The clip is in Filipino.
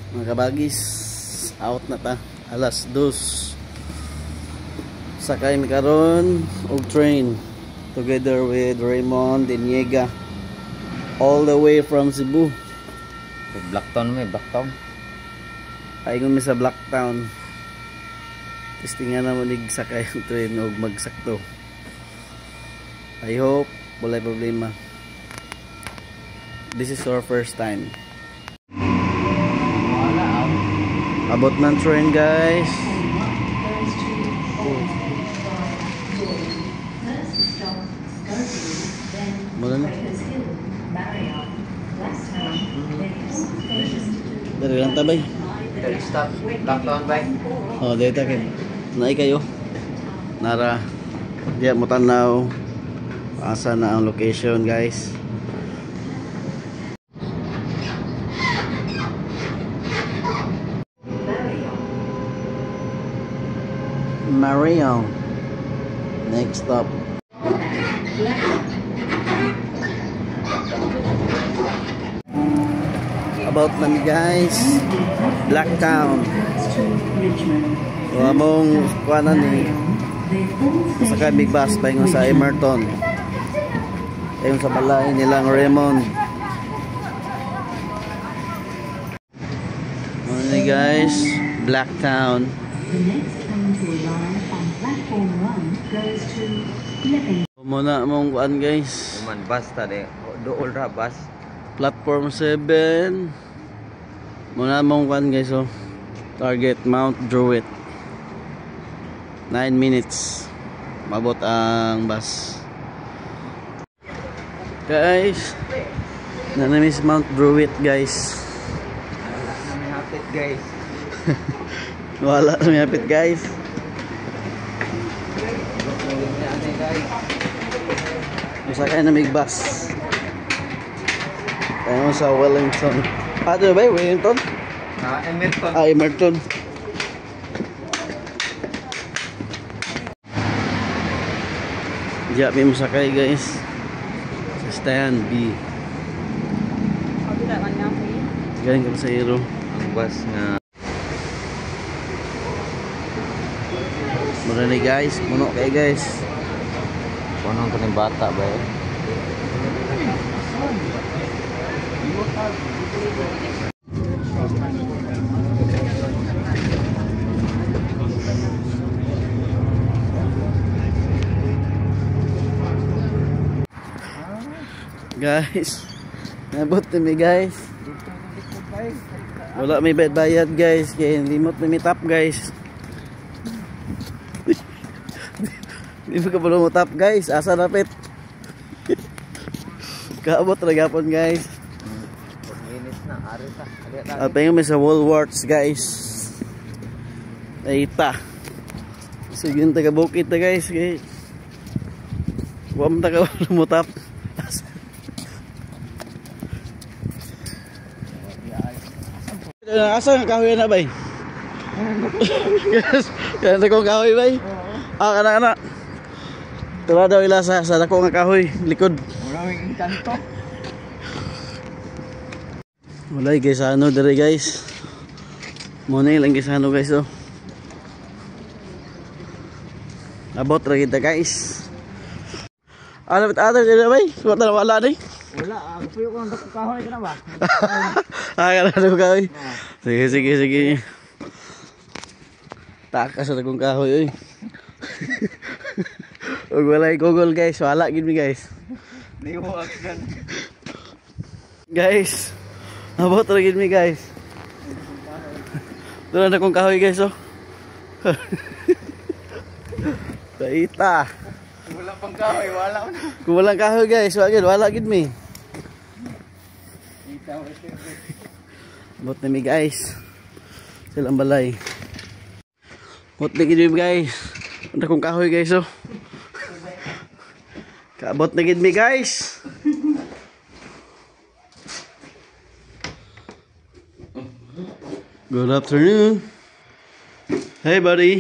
Mga kabagis, out na ta. Alas 2. Sakay mi karon og train together with Raymond Diniega all the way from Cebu. Blacktown may Blacktown. Aygon mi sa Blacktown. Testingan na mo nig sakay ang train og magsakto. I hope walay problema. This is our first time. Abot ng train, guys. Mula na. Dari lang tabay. Dari stop. Blacktown bay. Oh, dito kayo. Naay kayo. Nara. Diya mo tanaw. Asa na ang location, guys. Marion. Next stop. About nami, guys. Blacktown. So among kuanan ni sakay big bus paingon sa Emerton. Ayun sa balay nilang Raymond. Ano ni, guys? Blacktown. Muna mong kuan, guys. Man bus ta de. Dool ra bus. Platform 7. Muna mong kuan, guys, oh. Target Mount Druitt. 9 minutes. Mabot ang bus. Guys, nanamiss Mount Druitt, guys. Hapit guys. Wala na hapit, guys. Masakay na may bus. Tayo sa Wellington. Ito ba? Wellington? Emerton. Emerton. Diya may masakay, guys. Sa stand B. Galing ka sa Hero. Ang bus nga. Muna ni, guys. Muno kayo, guys. Punong to ni bata ba eh? Guys, nabot na mi, guys. Wala may bayad, guys. Kaya limot na mi tap, guys. Hindi mo ka pala mo tap, guys. Asa napit? Kaabot na gapon, guys. Minutes na, ari ta. At tingnan mo sa Woolworths, guys. Ayta. Sige, yung taga-bukit na, guys. Huwag mo taga mo tap. Asa nga kahoy na, bay? Kaya na kong kahoy, bay? Kana. Tula daw ila sa dako nga kahoy, likod. Maraming inkanto. Wala, guys, ano dere, guys. Muna lang, guys, ano, guys, oh. Abot ra kita, guys. Ano bit dere, bay? Wala wala ni. Wala, puyo ko ng kahoy ka na ba? Kana daw kahoy. Sige. Takas sa dagong kahoy, oy. Ug walay Google, guys, wala gid mi, guys. Liwag gan. Guys, abot ra gid mi, guys. Doon na kong kahoy, guys, oh. Kaita. Wala pang kahoy, wala na. Kung walang kahoy, guys, wala gid mi. Abot na mi, guys. Silang balay. Abot na gid mi, guys. Doon kong kahoy, guys, oh. Kaabot na gid mi, guys. Good afternoon. Hey, buddy.